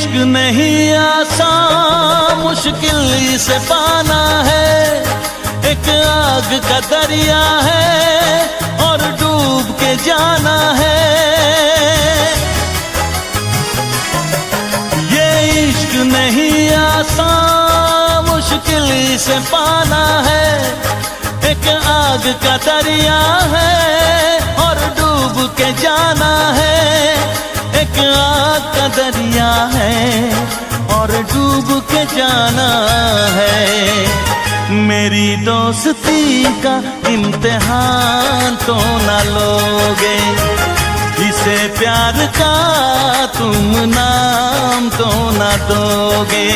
इश्क नहीं आसान, मुश्किल से पाना है। एक आग का दरिया है और डूब के जाना है। ये इश्क नहीं आसान, मुश्किल से पाना है। एक आग का दरिया है और डूब के जाना है। एक आग का दरिया है और डूब के जाना है। मेरी दोस्ती का इम्तिहान तो ना लोगे, इसे प्यार का तुम नाम तो ना दोगे।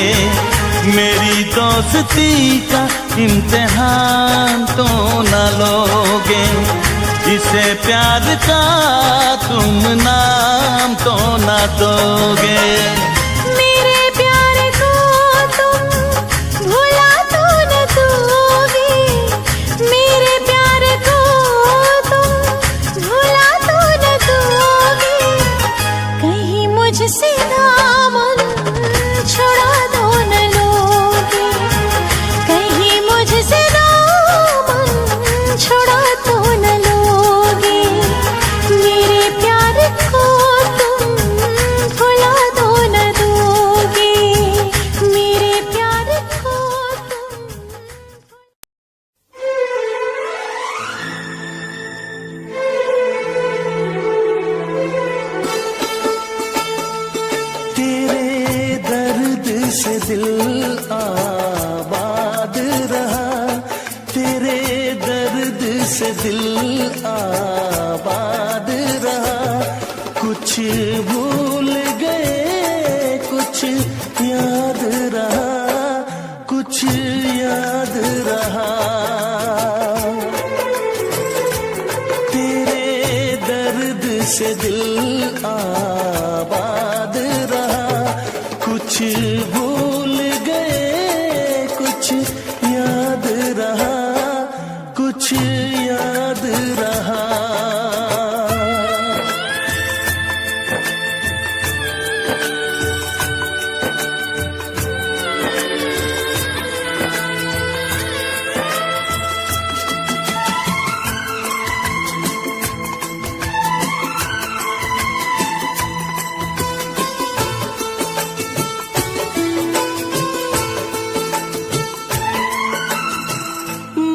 मेरी दोस्ती का इम्तिहान तो ना लोगे, इसे प्यार का तुम नाम तो ना दोगे। मेरे प्यार को तुम भुला तो न दोगे, मेरे प्यार को तुम भुला तो न दोगे। कहीं मुझसे दामन छुड़ा तो न लोगे, कहीं मुझसे दामन छुड़ा तो न लोगे। मेरे प्यार को तुम भुला तो न दोगे, मेरे प्यार को तुम। तेरे दर्द से दिल आबाद रहा, तेरे दर्द से दिल आबाद रहा। कुछ भूल गए कुछ याद रहा, कुछ याद रहा। तेरे दर्द से दिल आबाद रहा। कुछ भूल गए कुछ याद रहा, कुछ याद रहा।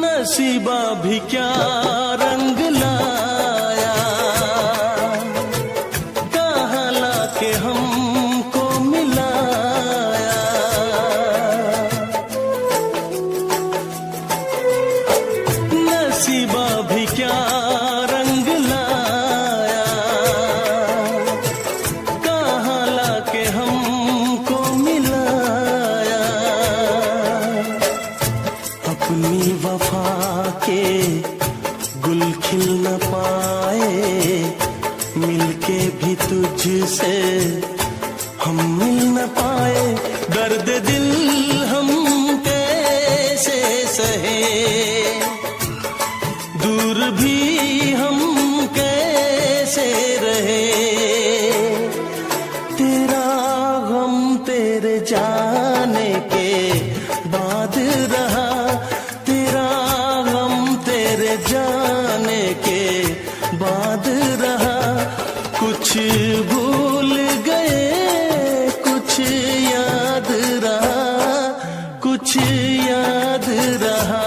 नसीबा भी क्या रंग लाया, कहाँ लाके हमको मिलाया। नसीबा भी क्या रंग लाया, कहाँ लाके हमको मिलाया। अपनी वफा के गुल खिल न पाए, मिलके भी तुझसे हम मिल न पाए। दर्द दिल हम कैसे सहे, दूर भी हम कैसे रहे। तेरा गम तेरे जाने के बाद रहा, तेरा गम तेरे जाने के बाद रहा। कुछ भूल गए कुछ याद रहा, कुछ याद रहा।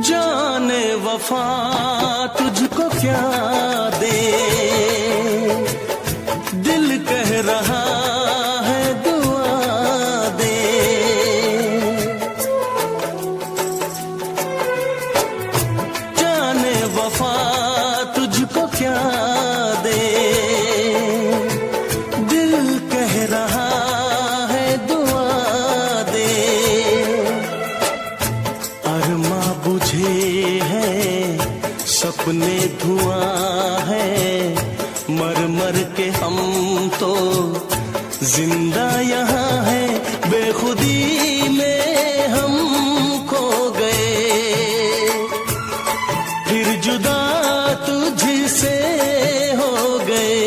जाने वफा तुझको क्या दे, दिल कह रहा है दुआ दे। जाने वफा तुझको क्या दे, सपने धुआं है, मर मर के हम तो जिंदा यहाँ है, बेखुदी में हम खो गए, फिर जुदा तुझसे हो गए।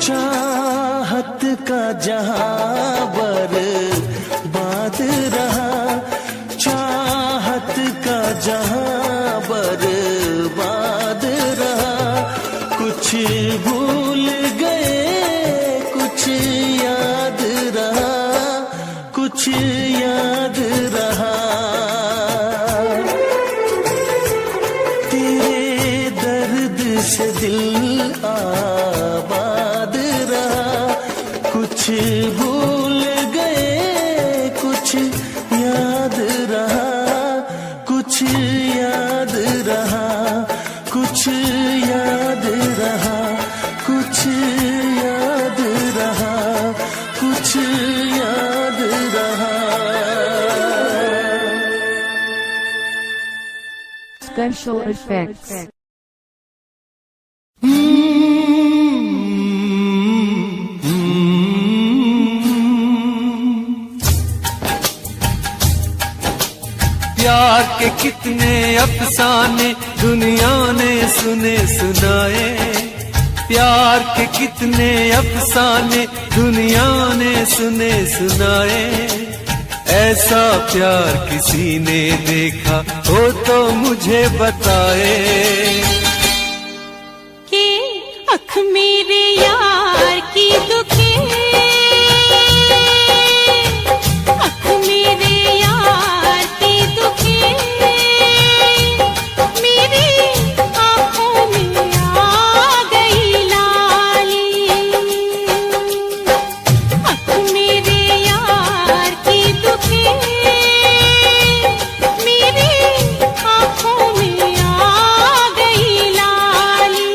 चाहत का जहां बर्बाद रहा, चाहत का जहां बर्बाद रहा, कुछ भूल गए कुछ याद रहा, कुछ याद रहा। तेरे दर्द से दिल आबाद रहा, कुछ भूल गए कुछ याद रहा, कुछ याद रहा, कुछ याद रहा, कुछ याद रहा, कुछ याद रहा। Special effects. प्यार के कितने अफसाने दुनिया ने सुने सुनाए, प्यार के कितने अफसाने दुनिया ने सुने सुनाए। ऐसा प्यार किसी ने देखा हो तो मुझे बताए। कि अख मेरे यार की दुखे, अख मेरे यार की दुखे, मेरी आँखों में आ गई लाली। अख मेरे यार की दुखे, मेरी आँखों में आ गई लाली।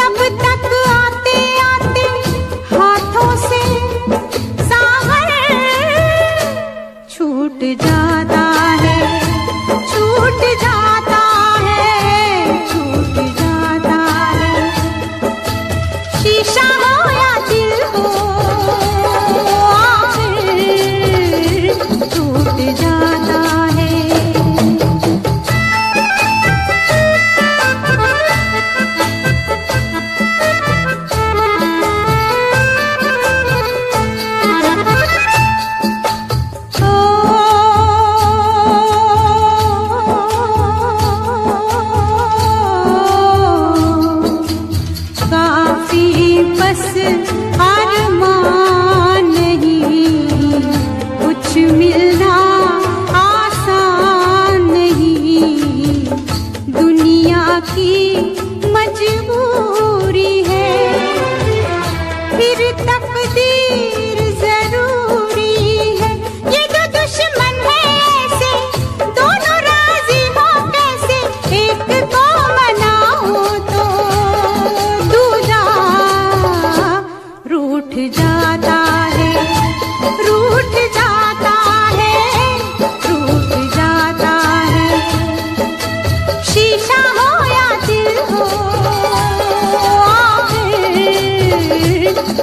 तब तक आते आते हाथों से सागर छूट जाता है, छूट जाता है, छूट जाता है। शीशा हो या दिल हो आखिर टूट जाता है। काफी बस अरमान नहीं, कुछ मिलना आसान नहीं, दुनिया की मजबूरी है, फिर तकदीर जरूरी है। ये दो दुश्मन है ऐसे, दोनों राजी हो कैसे, एक को मनाओ तो दूजा रूठ जाता है, रूठ जाता है, रूठ जाता है। शीशा हो या दिल हो आखिर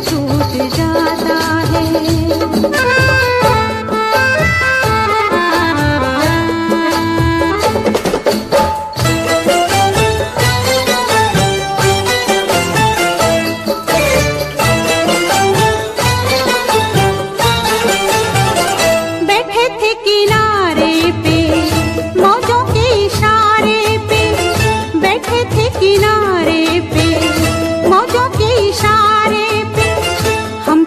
टूट जाता है। बैठे थे किनारे पे मौजों के इशारे पे, बैठे थे किनारे पे मौजों के इशारे पे, हम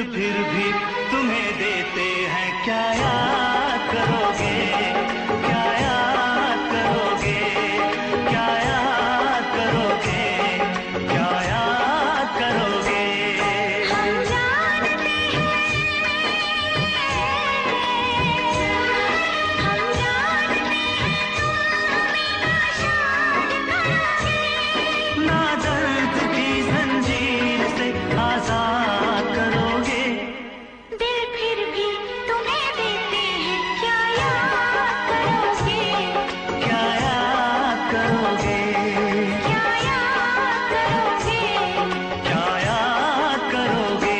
फिर भी तुम्हें देते हैं, क्या याद करोगे, क्या याद करोगे, क्या याद करोगे, क्या याद करोगे। हम जानते हैं, हम जानते हैं ना दर्द की जंजीर से आजाद करोगे, दिल फिर भी तुम्हें देते हैं, क्या याद करोगे, क्या याद करोगे, क्या याद करोगे। क्या याद करोगे।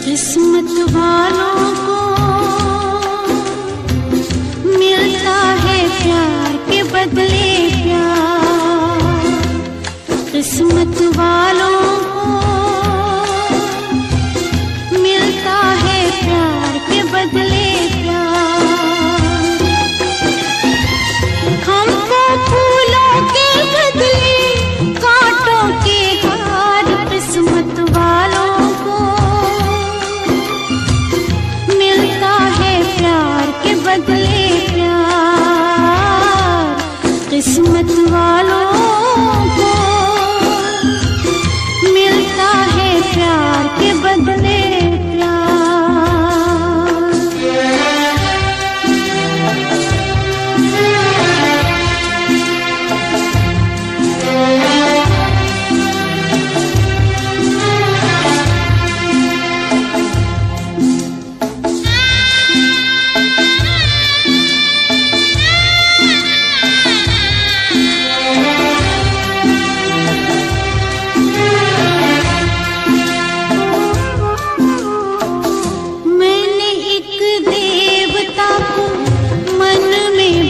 किस्मत वालों को मिलता है प्यार के बदले प्यार, किस्मत वालों को मिलता है प्यार के बदले प्यार। हमको फूलों के बदले कांटों के हार, किस्मत वालों को मिलता है प्यार के बदले प्यार, किस्मत वालों को मिलता है प्यार के बदले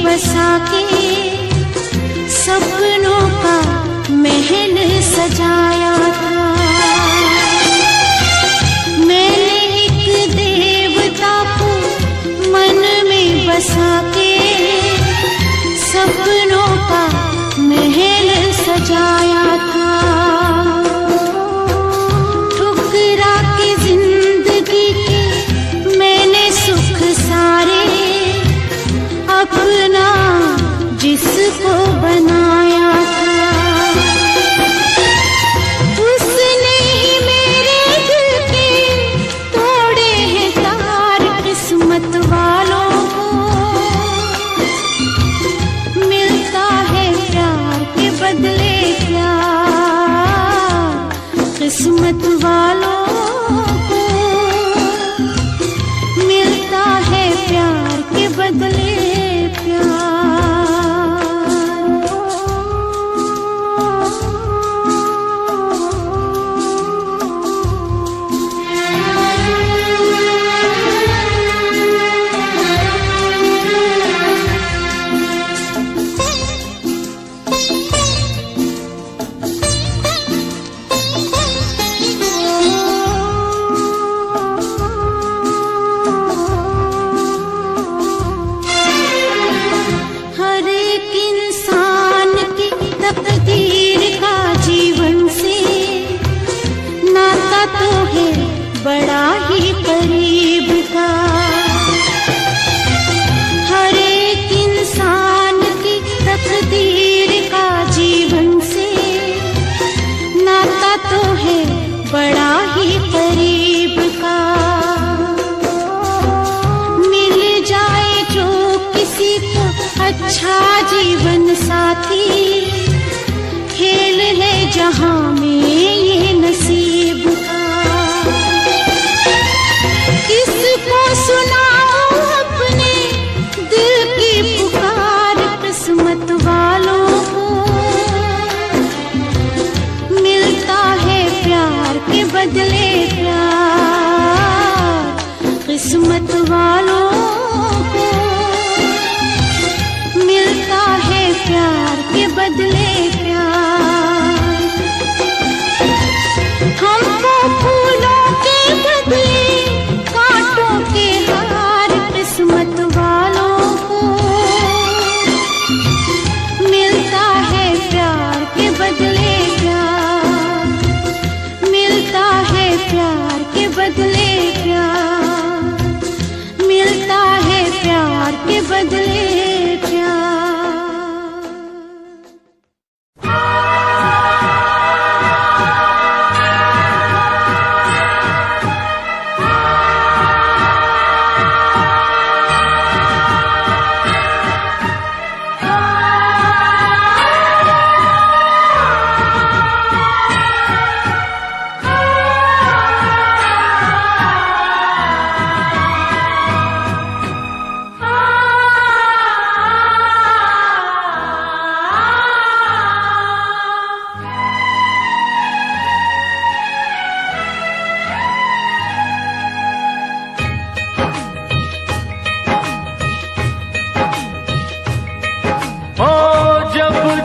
बसा के सपनों का महल सजाया था। मैंने एक देवता को मन में बसा के सपनों का महल सजाया था। ठुकरा के जिंदगी के मैंने सुख सारे अपना जिसको बनाया था, उसने ही मेरे दिल के तोड़े हैं तार। किस्मत वालों को मिलता है प्यार के बदले प्यार, किस्मत वालों को मिलता है प्यार के बदले बड़ा ही करीब का। हर एक इंसान की तकदीर का जीवन से नाता तो है बड़ा ही करीब का। मिल जाए जो किसी को अच्छा जीवन साथी, खेल है जहां में ये नसीब का। किसको सुनाऊं अपने दिल की पुकार, किस्मत वालों को मिलता है प्यार के बदले प्यार। किस्मत वालों को मिलता है प्यार के बदले प्यार। हमको फूलों के बदले कांटों के हार, किस्मत वालों को मिलता है प्यार के बदले प्यार। मिलता है प्यार के बदले प्यार। मिलता है प्यार के बदले प्यार।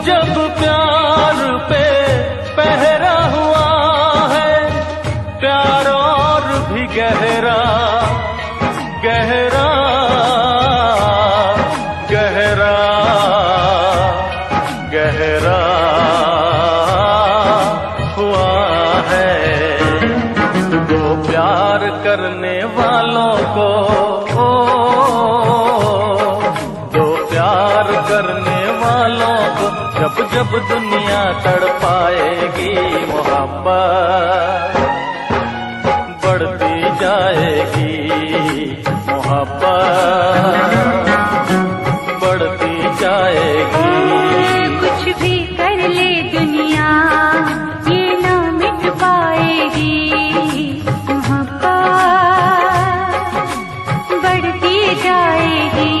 जब प्यार पे पहरा हुआ है, प्यार और भी गहरा गहरा गहरा गहरा हुआ है। तो प्यार करने वालों को करने वालों को जब जब दुनिया तड़पाएगी, मोहब्बत बढ़ती जाएगी। मोहब्बत बढ़ती जाएगी। कुछ भी कर ले दुनिया ये ना मिट पाएगी। मोहब्बत बढ़ती जाएगी।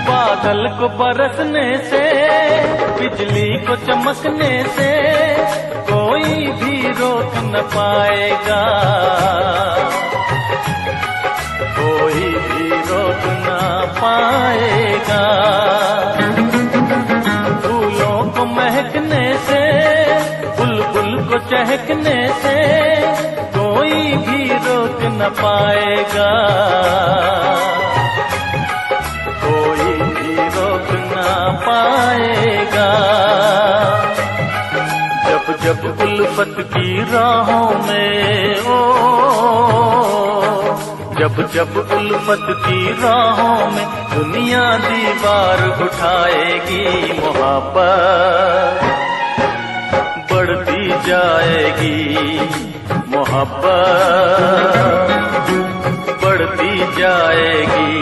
बादल को बरसने से, बिजली को चमकने से कोई भी रोक न पाएगा। कोई भी रोक न पाएगा। फूलों को महकने से, बुलबुल को चहकने से कोई भी रोक न पाएगा। कोई भी रोक ना पाएगा। जब जब उल्फत की राहों में जब जब उल्फत की राहों में दुनिया दीवार उठाएगी, मोहब्बत बढ़ती जाएगी। मोहब्बत बढ़ती जाएगी।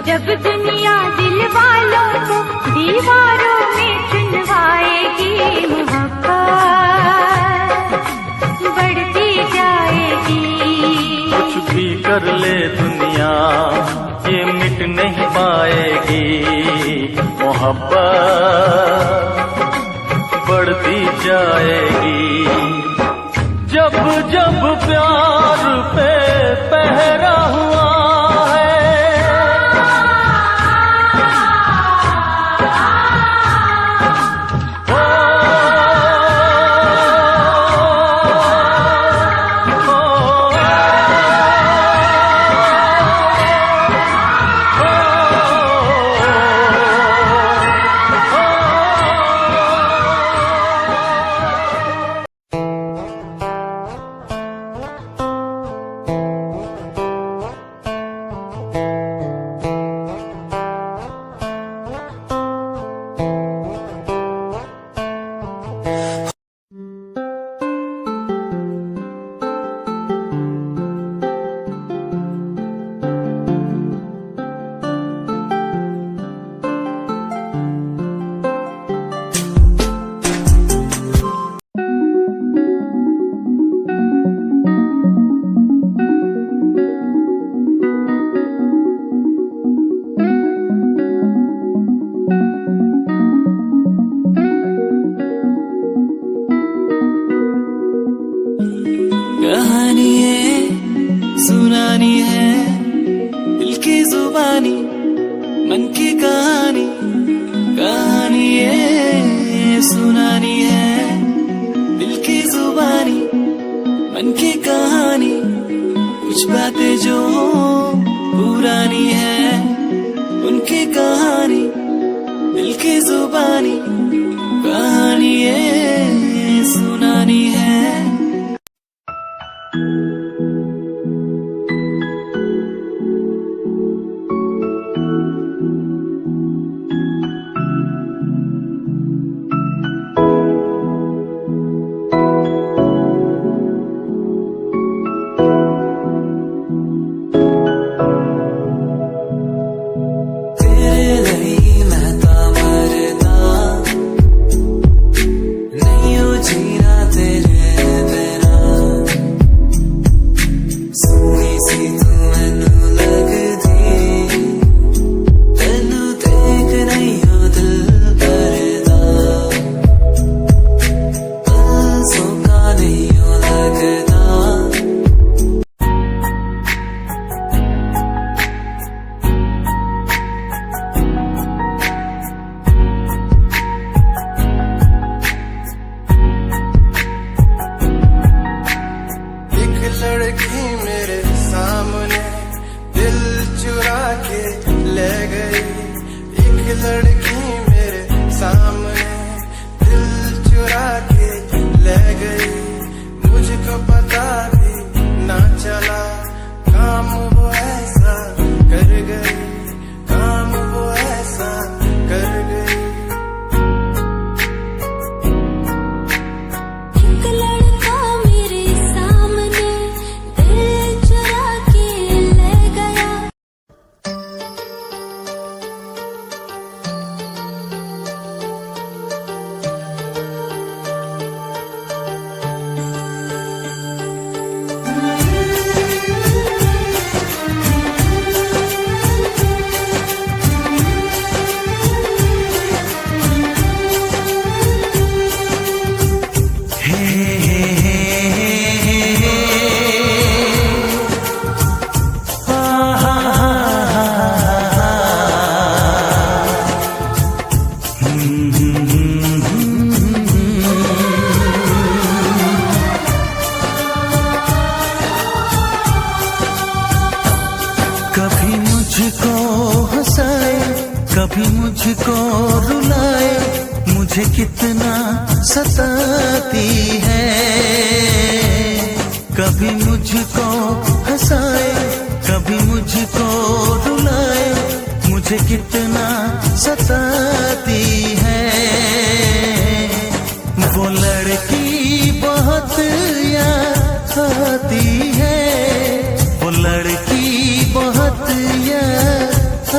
जब दुनिया दिल वालों को दीवारों में चुनवाएगी, मोहब्बत बढ़ती जाएगी। कुछ भी कर ले दुनिया ये मिट नहीं पाएगी, मोहब्बत बढ़ती जाएगी। जब जब प्यार पे पहरा हुआ है, कहानी है सुनानी है, दिल की जुबानी मन की कहानी। कहानी है सुनानी है, दिल की जुबानी मन की कहानी। कुछ बातें जो पुरानी है उनकी कहानी, दिल की जुबानी। कहानी है सुनानी है। लड़की मेरे सामने दिल चुरा के ले गई। एक लड़की मेरे सामने दिल चुरा के ले गई। मुझको पता भी ना चला काम वो ऐसा कर गई, काम वो ऐसा कर गई। कभी मुझको हंसाए, कभी मुझको रुलाए, मुझे कितना सताती है। कभी मुझको हंसाए, कभी मुझको रुलाए, मुझे कितना सताती है। वो लड़की बहुत याद आती है, वो लड़की बहुत याद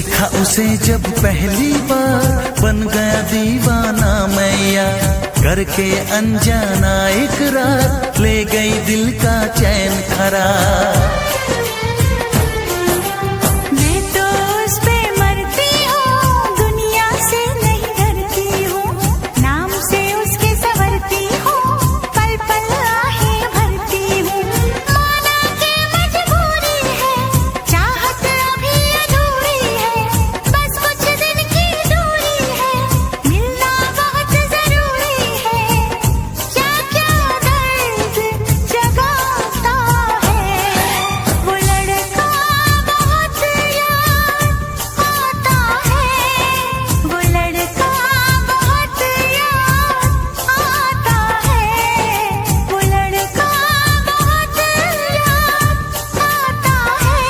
देखा उसे जब पहली बार बन गया दीवाना मैया, करके अनजाना इकरार ले गई दिल का चैन करार। मैं तो उस पे मरती हूँ, दुनिया से नहीं डरती हूँ, नाम से उसके संवरती हूँ, पल पल आहें भरती हूँ। माना कि मजबूरी है, चाहत अभी अधूरी है, बस कुछ दिन की दूरी है, मिलना बहुत जरूरी है। क्या क्या दर्द जगाता है वो लड़का, बहुत याद आता है वो लड़का, बहुत याद आता है वो लड़का, बहुत याद आता है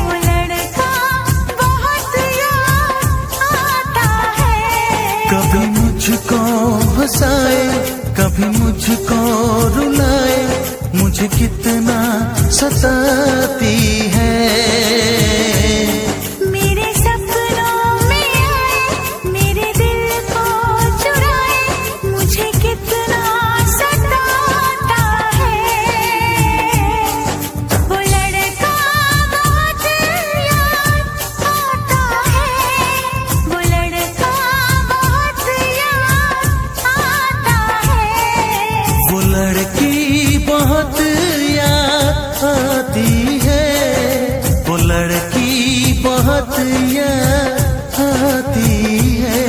वो लड़का, बहुत याद आता है। कभी मुझको हंसाए, कभी मुझको रुलाए, मुझे कितना सताती है। मेरे सपनों में आए, मेरे दिल को चुराए, मुझे कितना सताता है वो लड़का, बहुत याद आता है वो लड़का, बहुत याद आता है। वो लड़की बहुत याद आती है, वो लड़की बहुत याद आती है।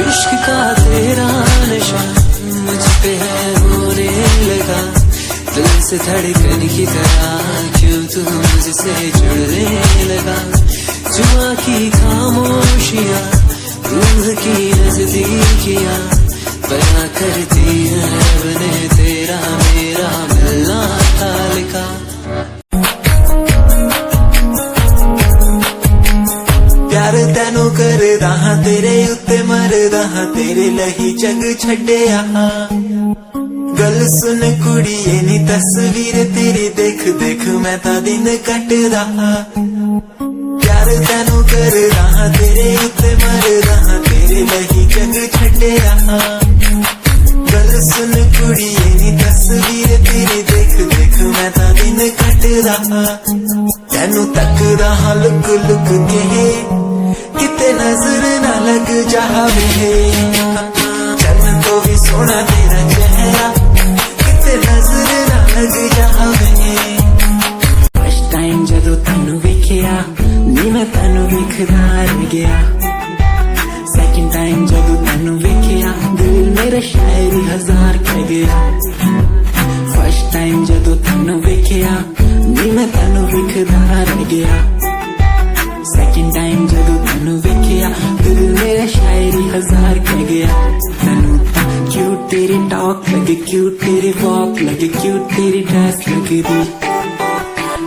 इश्क का तेरा नशा मुझ पे है होने लगा, दिल से धड़कन की तरह क्यों तू मुझसे जुड़ने लगा। जुआ की खामोशियाँ, रूह की नजदीकियाँ, बयां करती है रब ने तेरा मेरा मिलना था लिखा। प्यार तैनू करदा हां, तेरे उत्ते मरदा हां, तेरे लही जग छड्डिया। गल सुन कुड़िए नी तस्वीर तेरी देख देख मैं तां दिन कटदा हां। प्यार तैनू करदा हां, तेरे उत्ते मरदा हां, तेरे लही जग छड्डिया। गल सुन कुड़िए नी तस्वीर तेरी देख देख मैं तां दिन कटदा हां। तैनू तकदा हां लुक लुक के, किते नजर ना लग जावे, चन्न तो भी सोना तेरा चेहरा, किते नजर ना लग जावे। फर्स्ट टाइम जदों तैनू वेखिया नी मैं तैनू वेखदा रह गया, सेकंड टाइम जदों तैनू वेखिया दिल मेरा शायरी हजार कह गया। फर्स्ट टाइम जदों तैनू वेखिया नी मैं तैनू वेखदा रह गया, सेकंड टाइम जदों तैनू वेखिया दिल मेरा शायरी हजार कह गया। तैनू तां क्यूट तेरी टॉक लगे, क्यूट तेरी वॉक लगे, क्यूट तेरी ड्रेस लगदी।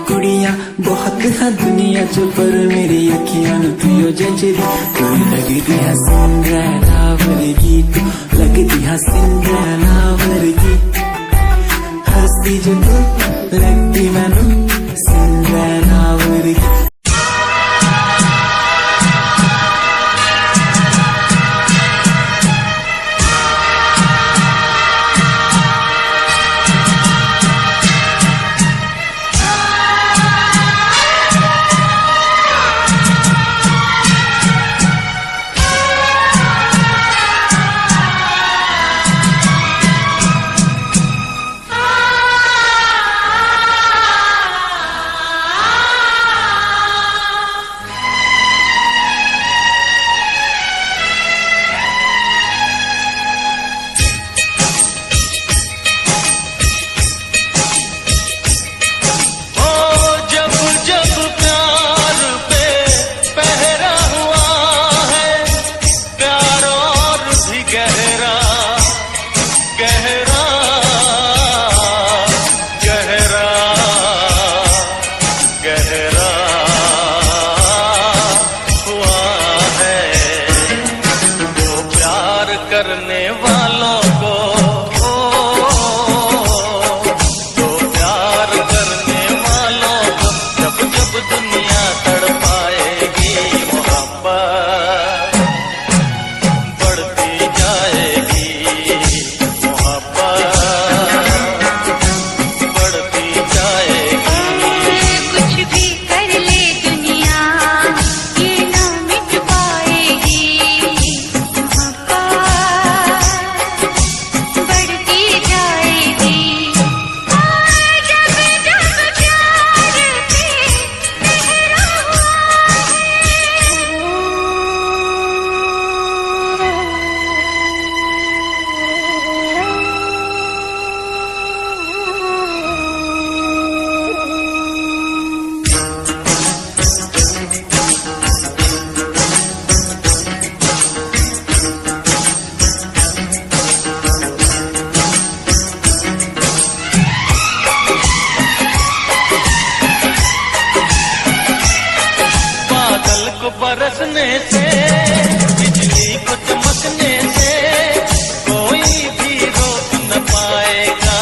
कुड़ियां बहुत है दुनिया च पर मेरी अखियां नूं तू जचदी। तू लगदी है सिंड्रेला वर्गी, तू लगदी है सिंड्रेला वर्गी। हंसदी जो तू लगदी मैनू सिंड्रेला वर्गी। बिजली को चमकने से कोई भी रोक न पाएगा,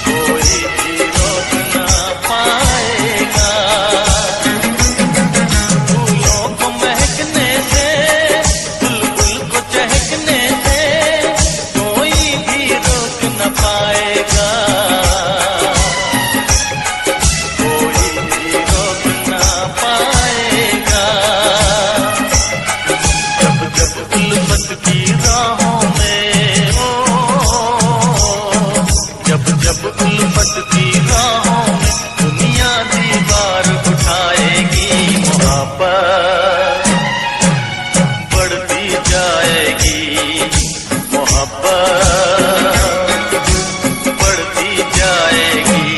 कोई भी रोक न पाएगा। फूलों को महकने से, बुलबुल को चहकने से कोई भी रोक न पाएगा, कोई भी रोक न पाएगा। जब जब उल्फत की राहों में हो, जब जब उल्फत की राहों में दुनिया दीवार उठाएगी, मोहब्बत बढ़ती जाएगी, मोहब्बत बढ़ती जाएगी।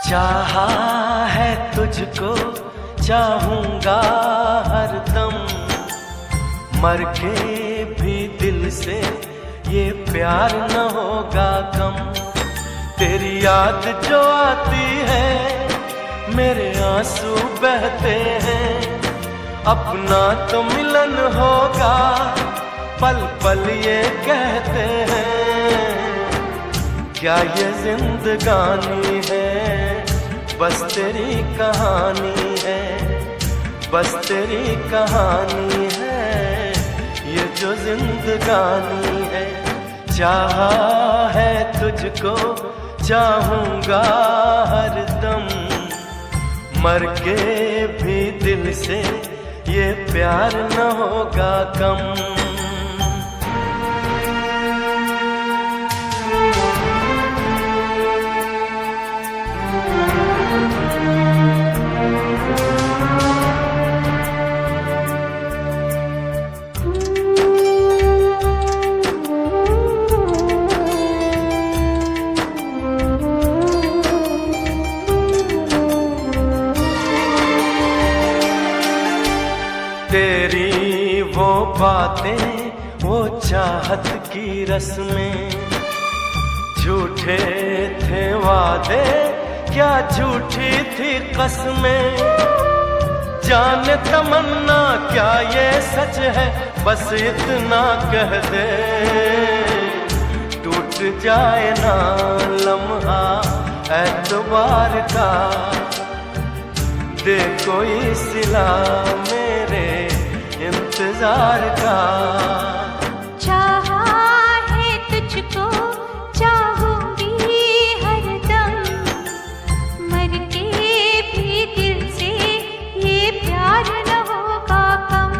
चाहा है तुझको चाहूंगा हरदम, मर के भी दिल से ये प्यार न होगा कम। तेरी याद जो आती है मेरे आंसू बहते हैं, अपना तो मिलन होगा पल पल ये कहते हैं। क्या ये जिंदगानी है, बस तेरी कहानी है, बस तेरी कहानी है। ये जो जिंदगानी है। चाहा है तुझको, चाहूंगा हरदम, मर के भी दिल से ये प्यार न होगा कम। तेरी वो बातें, वो चाहत की रस्में, झूठे थे वादे, क्या झूठी थी कसमें। जाने तमन्ना क्या ये सच है, बस इतना कह दे, टूट जाए ना लम्हा एतबार का, दे कोई सिला मेरे इंतजार का। चाहा है तुझको, चाहूंगी हरदम, मर के भी दिल से ये प्यार न होगा कम।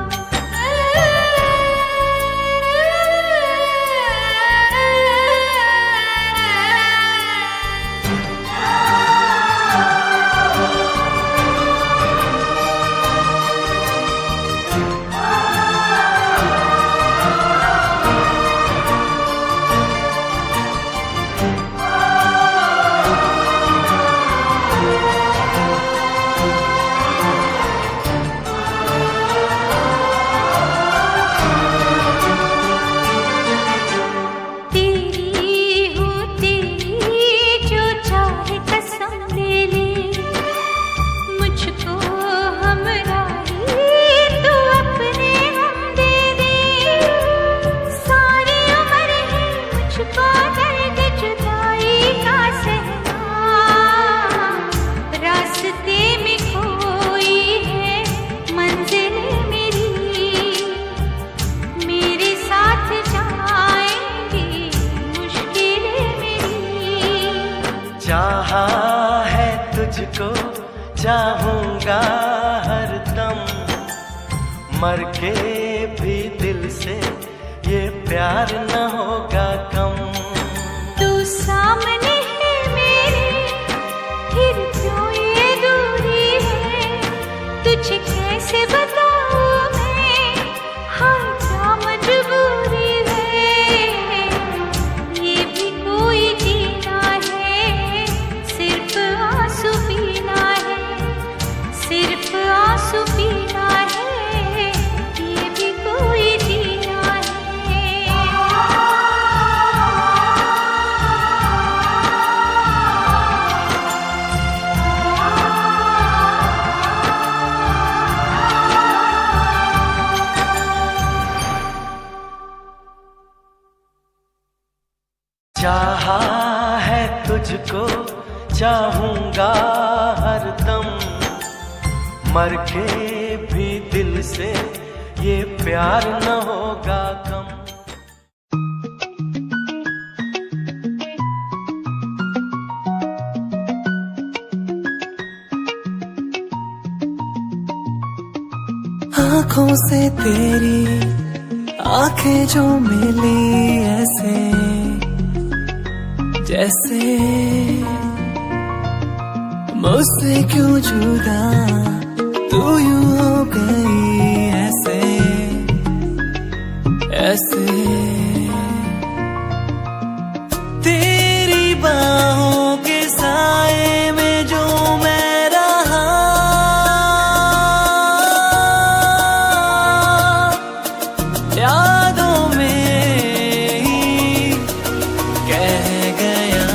चाहा है तुझको, चाहूंगा हरदम, मर के भी दिल से ये प्यार न होगा कम। तू सामने है मेरे, फिर क्यों ये दूरी है, तुझे कैसे बताऊं मैं, हाँ क्या मजबूरी है। ये भी कोई जीना है, सिर्फ आंसू पीना है, सिर्फ आंसू पीना है, ये भी कोई जीना है। चाहा है तुझको, चाहूंगा हरदम, मर के भी दिल से ये प्यार न होगा कम। आंखों से तेरी आंखें जो मिली ऐसे, जैसे मुझसे क्यों जुदा तू यूं हो गई ऐसे ऐसे। तेरी बाहों के साए में जो मैं रहा, यादों में ही कह गया।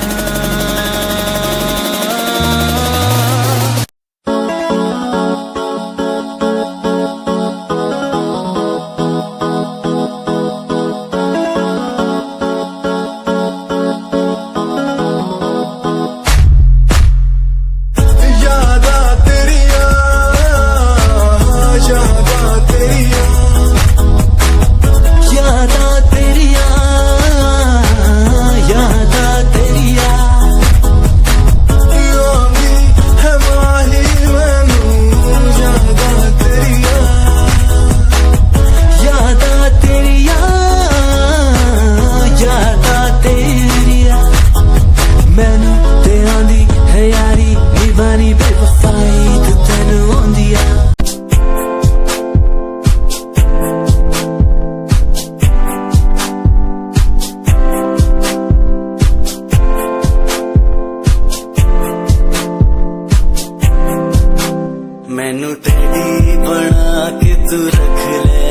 टैडी बना के तू रख ले,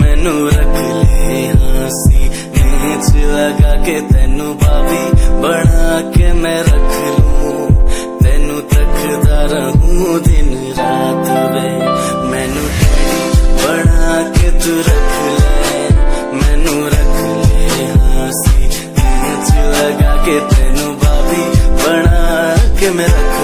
मैनू रख ले हासी नीच लगा के, तेनू भाभी बना के मैं रख लूं, तेनू तकदा रहूं दिन रात वे, मैनू टैडी बना के तू रख ले, मैनू रख ले हासी नीच लगा के, तेनू भाभी बना के मैं रख